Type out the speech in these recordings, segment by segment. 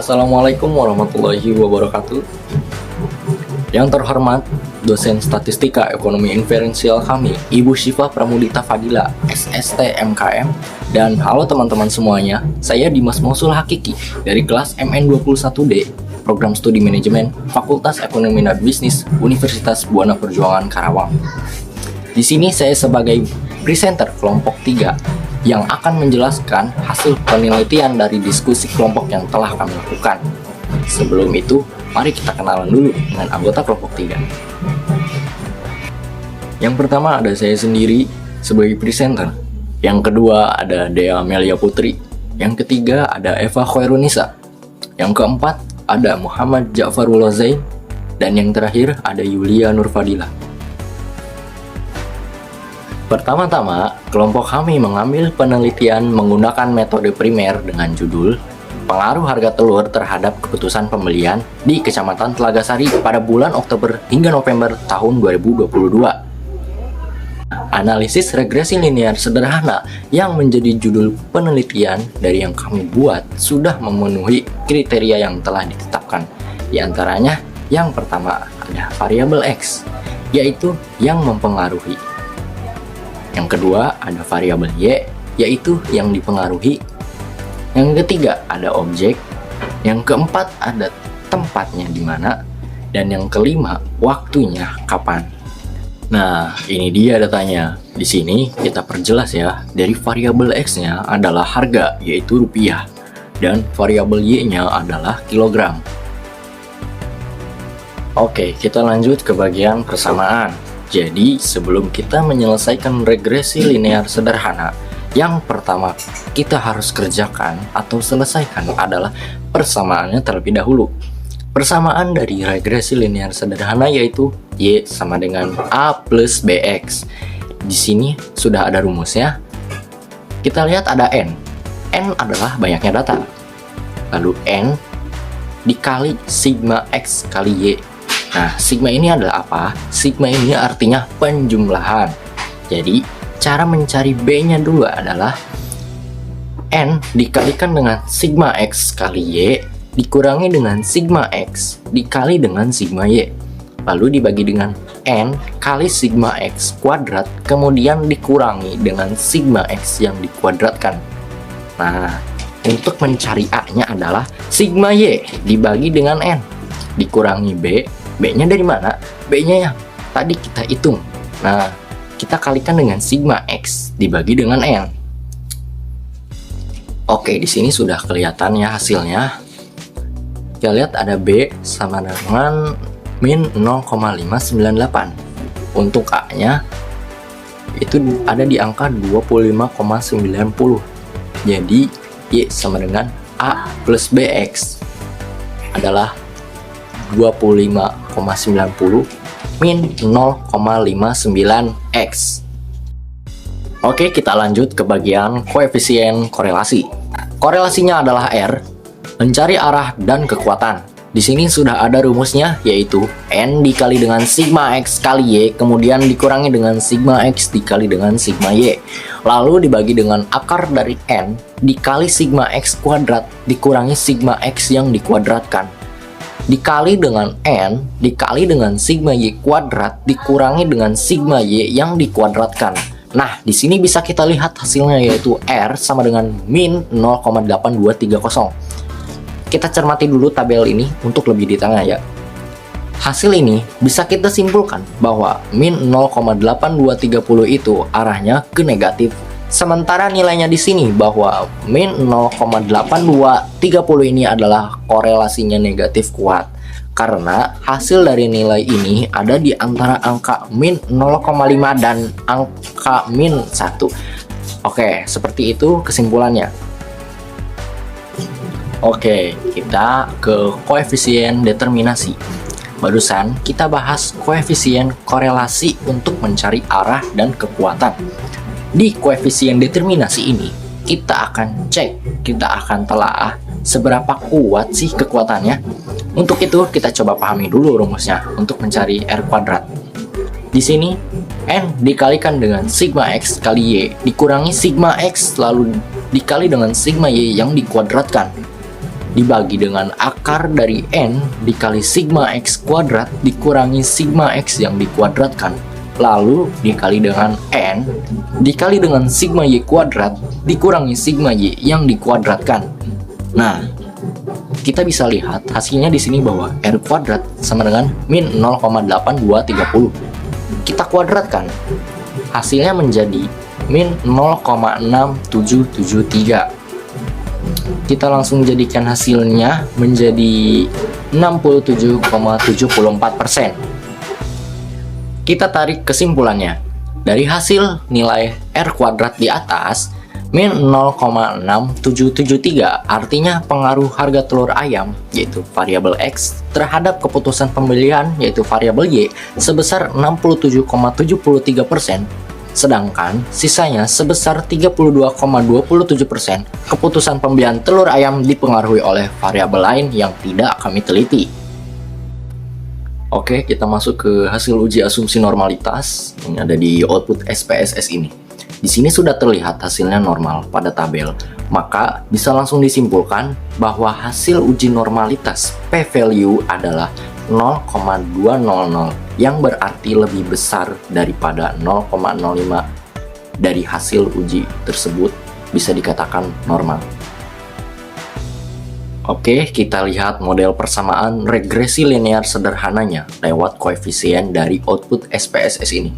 Assalamualaikum warahmatullahi wabarakatuh. Yang terhormat, dosen statistika ekonomi inferensial kami, Ibu Syifa Pramudita Fadila, SST MKM. Dan halo teman-teman semuanya, saya Dimas Mausul Hakiki dari kelas MN21D, Program Studi Manajemen, Fakultas Ekonomi dan Bisnis, Universitas Buana Perjuangan Karawang. Di sini saya sebagai presenter kelompok 3 yang akan menjelaskan hasil penelitian dari diskusi kelompok yang telah kami lakukan. Sebelum itu, mari kita kenalan dulu dengan anggota kelompok 3. Yang pertama ada saya sendiri sebagai presenter. Yang kedua ada Dea Amelia Putri. Yang ketiga ada Eva Khairunisa. Yang keempat ada Muhammad Ja'farul Zain. Dan yang terakhir ada Yulia Nurfadila. Pertama-tama, kelompok kami mengambil penelitian menggunakan metode primer dengan judul Pengaruh harga telur terhadap keputusan pembelian di Kecamatan Telagasari pada bulan Oktober hingga November tahun 2022. Analisis regresi linear sederhana yang menjadi judul penelitian dari yang kami buat sudah memenuhi kriteria yang telah ditetapkan. Di antaranya, yang pertama ada variabel X, yaitu yang mempengaruhi. Yang kedua ada variabel Y, yaitu yang dipengaruhi. Yang ketiga ada objek. Yang keempat ada tempatnya di mana. Dan yang kelima waktunya kapan. Nah, ini dia datanya. Di sini kita perjelas ya. Dari variabel X-nya adalah harga, yaitu rupiah. Dan variabel Y-nya adalah kilogram. Oke, kita lanjut ke bagian persamaan. Jadi, sebelum kita menyelesaikan regresi linear sederhana, yang pertama kita harus kerjakan atau selesaikan adalah persamaannya terlebih dahulu. Persamaan dari regresi linear sederhana yaitu Y sama dengan A plus BX. Di sini sudah ada rumusnya. Kita lihat ada N. N adalah banyaknya data. Lalu N dikali sigma X kali Y. Nah, sigma ini adalah apa? Sigma ini artinya penjumlahan. Jadi, cara mencari B-nya dulu adalah N dikalikan dengan sigma X kali Y dikurangi dengan sigma X dikali dengan sigma Y. Lalu dibagi dengan N kali sigma X kuadrat, kemudian dikurangi dengan sigma X yang dikuadratkan. Nah, untuk mencari A-nya adalah sigma Y dibagi dengan N dikurangi B. B-nya dari mana? B-nya yang tadi kita hitung. Nah, kita kalikan dengan sigma X dibagi dengan N. Oke, di sini sudah kelihatan ya hasilnya. Kita lihat ada B sama dengan min 0,598. Untuk A-nya itu ada di angka 25,90. Jadi, Y sama dengan A plus BX adalah 25,90 min 0,59x. Oke, kita lanjut ke bagian koefisien korelasi. Korelasinya adalah R, mencari arah dan kekuatan. Di sini sudah ada rumusnya, yaitu N dikali dengan sigma X kali Y, kemudian dikurangi dengan sigma X dikali dengan sigma Y. Lalu dibagi dengan akar dari N dikali sigma X kuadrat dikurangi sigma X yang dikuadratkan. Dikali dengan N dikali dengan sigma Y kuadrat dikurangi dengan sigma Y yang dikuadratkan. Nah, di sini bisa kita lihat hasilnya, yaitu R sama dengan min 0,8230. Kita cermati dulu tabel ini untuk lebih detailnya ya. Hasil ini bisa kita simpulkan bahwa min 0,8230 itu arahnya ke negatif. Sementara nilainya di sini bahwa min 0,8230 ini adalah korelasinya negatif kuat. Karena hasil dari nilai ini ada di antara angka min 0,5 dan angka min 1. Oke, seperti itu kesimpulannya. Oke, kita ke koefisien determinasi. Barusan kita bahas koefisien korelasi untuk mencari arah dan kekuatan. Di koefisien determinasi ini, kita akan cek, kita akan telaah seberapa kuat sih kekuatannya. Untuk itu, kita coba pahami dulu rumusnya untuk mencari R kuadrat. Di sini, N dikalikan dengan sigma X kali Y, dikurangi sigma X, lalu dikali dengan sigma Y yang dikuadratkan. dibagi dengan akar dari N dikali sigma X kuadrat dikurangi sigma X yang dikuadratkan, lalu dikali dengan N dikali dengan sigma Y kuadrat dikurangi sigma Y yang dikuadratkan. Nah, kita bisa lihat hasilnya di sini bahwa R kuadrat sama dengan min 0,8230. Kita kuadratkan, hasilnya menjadi min 0,6773. Kita langsung jadikan hasilnya menjadi 67,74%. Kita tarik kesimpulannya. Dari hasil nilai R kuadrat di atas, min 0,6773 artinya pengaruh harga telur ayam yaitu variabel X terhadap keputusan pembelian yaitu variabel Y sebesar 67,73%, sedangkan sisanya sebesar 32,27% keputusan pembelian telur ayam dipengaruhi oleh variabel lain yang tidak kami teliti. Oke, kita masuk ke hasil uji asumsi normalitas yang ada di output SPSS ini. Di sini sudah terlihat hasilnya normal pada tabel, maka bisa langsung disimpulkan bahwa hasil uji normalitas p-value adalah 0,200 yang berarti lebih besar daripada 0,05 dari hasil uji tersebut, bisa dikatakan normal. Oke, kita lihat model persamaan regresi linear sederhananya lewat koefisien dari output SPSS ini.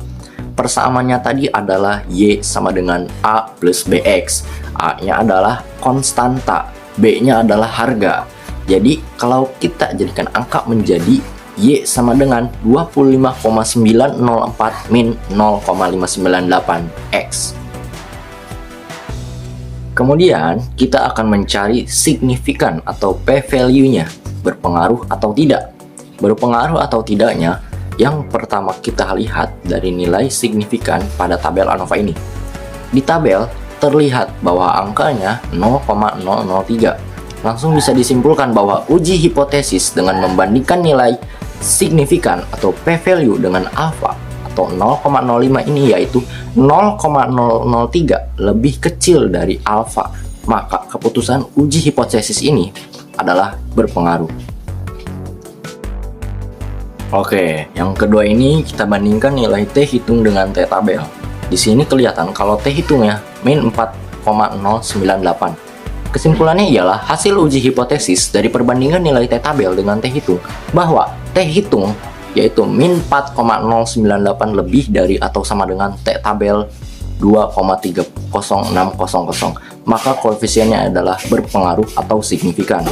Persamaannya tadi adalah Y sama dengan A plus BX. A-nya adalah konstanta, B-nya adalah harga. Jadi, kalau kita jadikan angka menjadi Y sama dengan 25,904 min 0,598X. Kemudian, kita akan mencari signifikan atau p-value-nya, berpengaruh atau tidak. Berpengaruh atau tidaknya, yang pertama kita lihat dari nilai signifikan pada tabel ANOVA ini. Di tabel terlihat bahwa angkanya 0,003. Langsung bisa disimpulkan bahwa uji hipotesis dengan membandingkan nilai signifikan atau p-value dengan alfa atau 0,05 ini yaitu 0,003 lebih kecil dari alfa. Maka keputusan uji hipotesis ini adalah berpengaruh. Oke, yang kedua ini kita bandingkan nilai T hitung dengan T tabel. Di sini kelihatan kalau T hitungnya min 4,098. Kesimpulannya ialah hasil uji hipotesis dari perbandingan nilai T tabel dengan T hitung bahwa T hitung yaitu min 4,098 lebih dari atau sama dengan T tabel 2,30600. Maka koefisiennya adalah berpengaruh atau signifikan.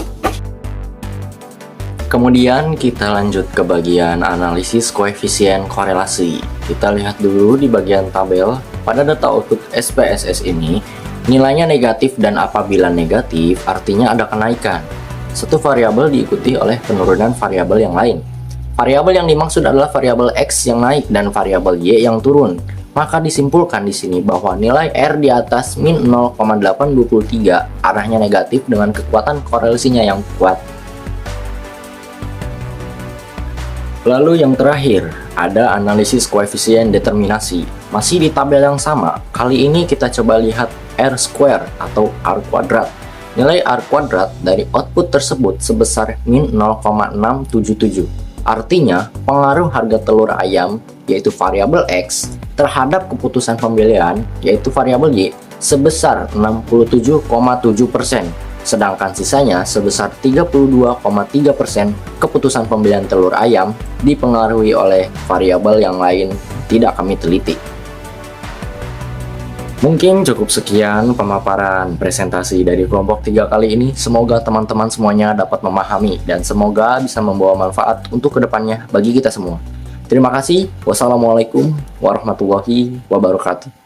Kemudian kita lanjut ke bagian analisis koefisien korelasi. Kita lihat dulu di bagian tabel. Pada data output SPSS ini, nilainya negatif dan apabila negatif artinya ada kenaikan. Satu variabel diikuti oleh penurunan variabel yang lain. Variabel yang dimaksud adalah variabel X yang naik dan variabel Y yang turun. Maka disimpulkan di sini bahwa nilai R di atas min 0,823 arahnya negatif dengan kekuatan korelasinya yang kuat. Lalu yang terakhir, ada analisis koefisien determinasi. Masih di tabel yang sama, kali ini kita coba lihat R square atau R kuadrat. Nilai R kuadrat dari output tersebut sebesar min 0,677. Artinya, pengaruh harga telur ayam, yaitu variabel X, terhadap keputusan pembelian, yaitu variabel Y, sebesar 67,7%. Sedangkan sisanya sebesar 32,3% keputusan pembelian telur ayam dipengaruhi oleh variabel yang lain tidak kami teliti. Mungkin cukup sekian pemaparan presentasi dari kelompok 3 kali ini. Semoga teman-teman semuanya dapat memahami dan semoga bisa membawa manfaat untuk kedepannya bagi kita semua. Terima kasih. Wassalamualaikum warahmatullahi wabarakatuh.